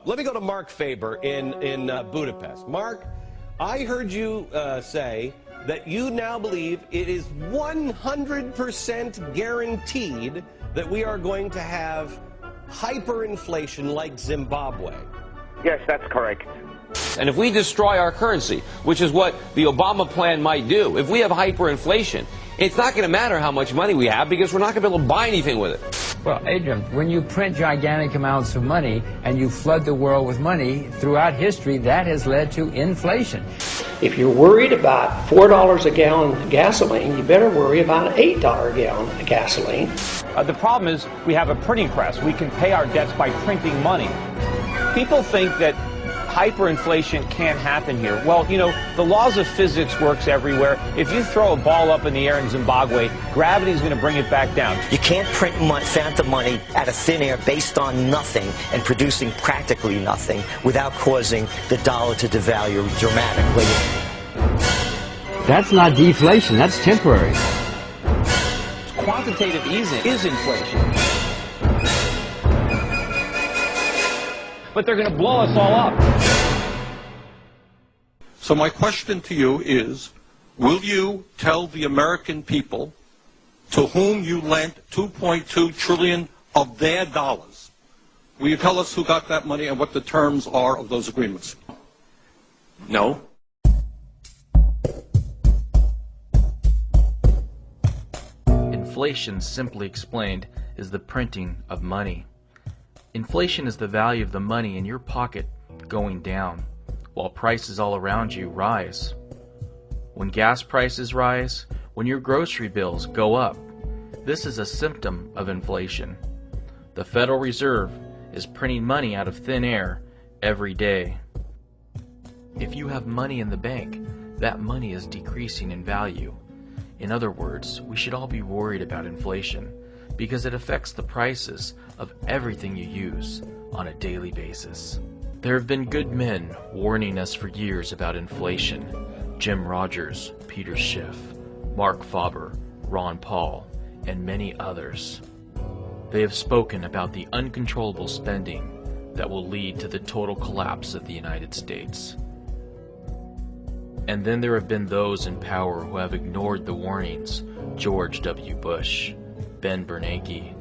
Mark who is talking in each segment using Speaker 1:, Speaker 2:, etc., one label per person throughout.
Speaker 1: Let me go to Mark Faber in Budapest. Mark, I heard you say that you now believe it is 100% guaranteed that we are going to have hyperinflation like Zimbabwe.
Speaker 2: Yes, that's correct.
Speaker 3: And if we destroy our currency, which is what the Obama plan might do, if we have hyperinflation, it's not going to matter how much money we have because we're not going to be able to buy anything with it.
Speaker 4: Well, Adrian, when you print gigantic amounts of money and you flood the world with money throughout history, that has led to inflation.
Speaker 5: If you're worried about $4 a gallon of gasoline, you better worry about an $8 a gallon of gasoline.
Speaker 6: The problem is we have a printing press. We can pay our debts by printing money. People think that hyperinflation can't happen here. Well, you know, the laws of physics works everywhere. If you throw a ball up in the air in Zimbabwe, gravity is going to bring it back down.
Speaker 7: You can't print phantom money out of thin air based on nothing and producing practically nothing without causing the dollar to devalue dramatically.
Speaker 4: That's not deflation, that's temporary.
Speaker 6: Quantitative easing is inflation. But they're going to blow us all up.
Speaker 8: So my question to you is, will you tell the American people to whom you lent $2.2 trillion of their dollars? Will you tell us who got that money and what the terms are of those agreements?
Speaker 3: No.
Speaker 9: Inflation, simply explained, is the printing of money. Inflation is the value of the money in your pocket going down, while prices all around you rise. When gas prices rise, when your grocery bills go up, this is a symptom of inflation. The Federal Reserve is printing money out of thin air every day. If you have money in the bank, that money is decreasing in value. In other words, we should all be worried about inflation, because it affects the prices of everything you use on a daily basis. There have been good men warning us for years about inflation. Jim Rogers, Peter Schiff, Mark Faber, Ron Paul, and many others. They have spoken about the uncontrollable spending that will lead to the total collapse of the United States. And then there have been those in power who have ignored the warnings. George W. Bush, Ben Bernanke,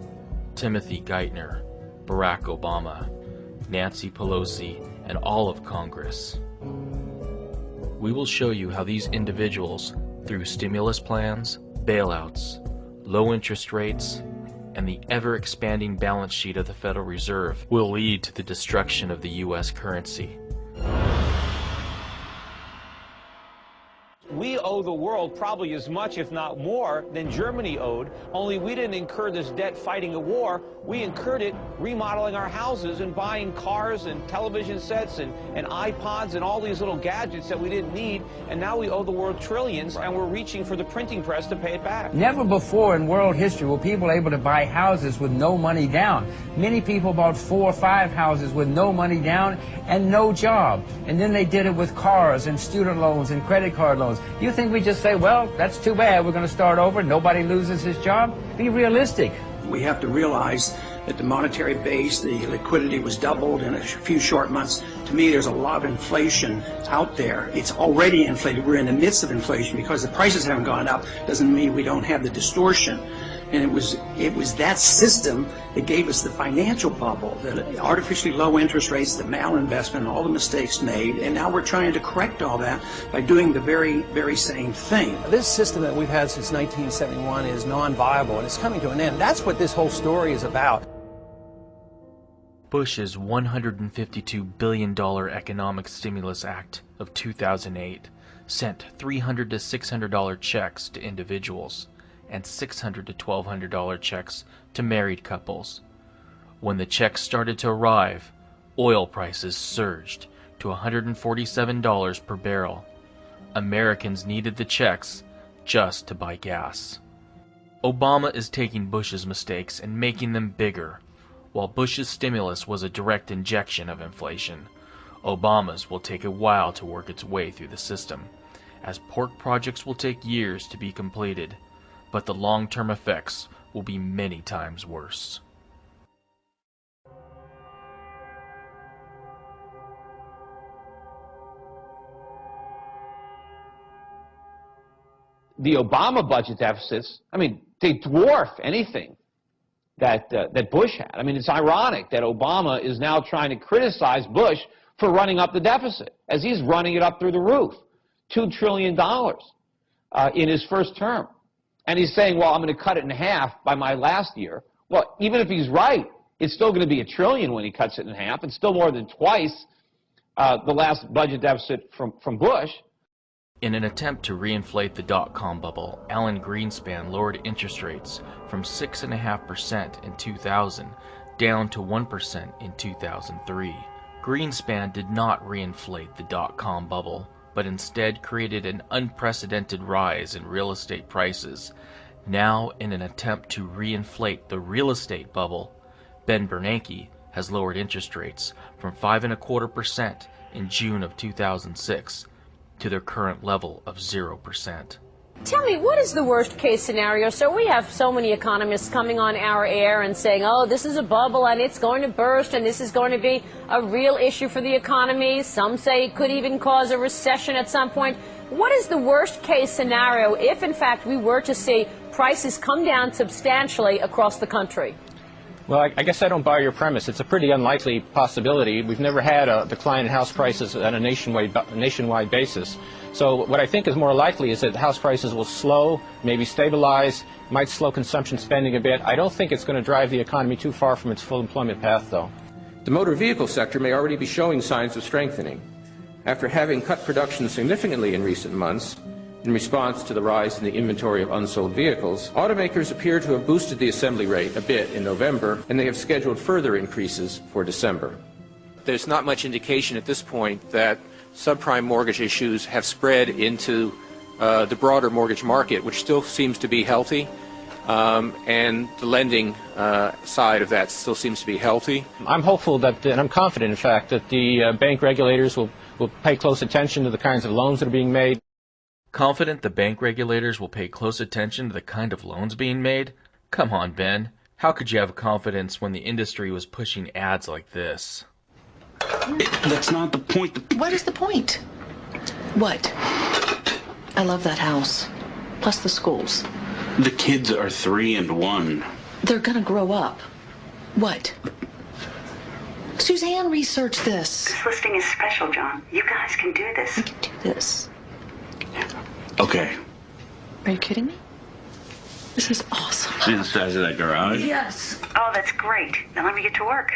Speaker 9: Timothy Geithner, Barack Obama, Nancy Pelosi, and all of Congress. We will show you how these individuals, through stimulus plans, bailouts, low interest rates, and the ever-expanding balance sheet of the Federal Reserve, will lead to the destruction of the U.S. currency.
Speaker 6: We owe the world probably as much, if not more, than Germany owed, only we didn't incur this debt fighting a war. We incurred it remodeling our houses and buying cars and television sets and iPods and all these little gadgets that we didn't need, and now we owe the world trillions, and we're reaching for the printing press to pay it back.
Speaker 4: Never before in world history were people able to buy houses with no money down. Many people bought 4 or 5 houses with no money down and no job. And then they did it with cars and student loans and credit card loans. You think we just say, well, that's too bad, we're going to start over, nobody loses his job? Be realistic.
Speaker 5: We have to realize that the monetary base, the liquidity was doubled in a few short months. To me, there's a lot of inflation out there. It's already inflated. We're in the midst of inflation. Because the prices haven't gone up doesn't mean we don't have the distortion. And it was that system that gave us the financial bubble, the artificially low interest rates, the malinvestment, all the mistakes made, and now we're trying to correct all that by doing the very, very same thing.
Speaker 10: This system that we've had since 1971 is non-viable, and it's coming to an end. That's what this whole story is about.
Speaker 9: Bush's $152 billion Economic Stimulus Act of 2008 sent $300 to $600 checks to individuals and $600 to $1,200 checks to married couples. When the checks started to arrive, oil prices surged to $147 per barrel. Americans needed the checks just to buy gas. Obama is taking Bush's mistakes and making them bigger. While Bush's stimulus was a direct injection of inflation, Obama's will take a while to work its way through the system, as pork projects will take years to be completed, but the long-term effects will be many times worse.
Speaker 6: the Obama budget deficits, I mean, they dwarf anything that Bush had. I mean, it's ironic that Obama is now trying to criticize Bush for running up the deficit, as he's running it up through the roof, $2 trillion in his first term. And he's saying, well, I'm going to cut it in half by my last year. Well, even if he's right, it's still going to be $1 trillion when he cuts it in half. It's still more than twice the last budget deficit from Bush.
Speaker 9: In an attempt to reinflate the dot-com bubble, Alan Greenspan lowered interest rates from 6.5% in 2000 down to 1% in 2003. Greenspan did not reinflate the dot-com bubble, but instead created an unprecedented rise in real estate prices. Now, in an attempt to reinflate the real estate bubble, Ben Bernanke has lowered interest rates from 5.25% in June of 2006 to their current level of 0%.
Speaker 11: Tell me, what is the worst case scenario? So we have so many economists coming on our air and saying, oh, this is a bubble and it's going to burst and this is going to be a real issue for the economy. Some say it could even cause a recession at some point. What is the worst case scenario if, in fact, we were to see prices come down substantially across the country?
Speaker 10: Well, I guess I don't buy your premise. It's a pretty unlikely possibility. We've never had a decline in house prices on a nationwide basis. So what I think is more likely is that house prices will slow, maybe stabilize, might slow consumption spending a bit. I don't think it's going to drive the economy too far from its full employment path, though.
Speaker 12: The motor vehicle sector may already be showing signs of strengthening. After having cut production significantly in recent months, in response to the rise in the inventory of unsold vehicles, automakers appear to have boosted the assembly rate a bit in November, and they have scheduled further increases for December. There's not much indication at this point that subprime mortgage issues have spread into the broader mortgage market, which still seems to be healthy, and the lending side of that still seems to be healthy.
Speaker 10: I'm hopeful that, and I'm confident, in fact, that the bank regulators will pay close attention to the kinds of loans that are being made.
Speaker 9: Confident the bank regulators will pay close attention to the kind of loans being made? Come on, Ben. How could you have confidence when the industry was pushing ads like this?
Speaker 13: That's not the point.
Speaker 14: What is the point? What? I love that house. Plus the schools.
Speaker 13: The kids are 3 and 1.
Speaker 14: They're gonna grow up. What? Suzanne researched this.
Speaker 15: This listing is special, John. You guys can do this.
Speaker 14: We can do this.
Speaker 13: Okay.
Speaker 14: Are you kidding me? This is awesome.
Speaker 13: See the size of that garage?
Speaker 15: Yes. Oh, that's great. Now let me get to work.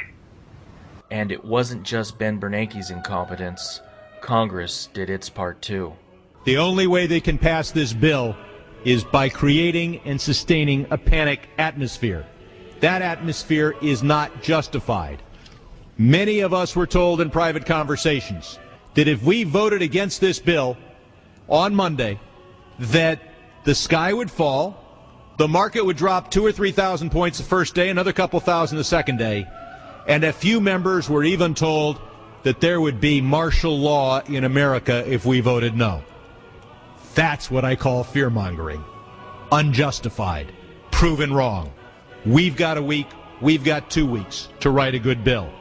Speaker 9: And it wasn't just Ben Bernanke's incompetence. Congress did its part too.
Speaker 16: The only way they can pass this bill is by creating and sustaining a panic atmosphere. That atmosphere is not justified. Many of us were told in private conversations that if we voted against this bill on Monday, that the sky would fall, the market would drop 2,000 or 3,000 points the first day, another couple thousand the second day, and a few members were even told that there would be martial law in America if we voted no. That's what I call fear-mongering. Unjustified. Proven wrong. We've got a week, we've got 2 weeks to write a good bill.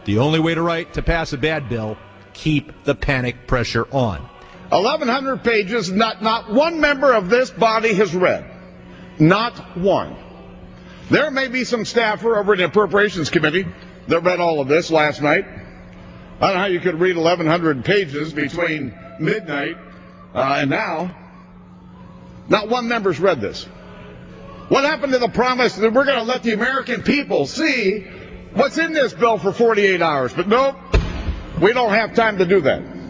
Speaker 16: The only way to pass a bad bill, keep the panic pressure on.
Speaker 17: 1,100 pages, not one member of this body has read. Not one. There may be some staffer over in the Appropriations Committee that read all of this last night. I don't know how you could read 1,100 pages between midnight and now. Not one member's read this. What happened to the promise that we're going to let the American people see what's in this bill for 48 hours? But nope, we don't have time to do that.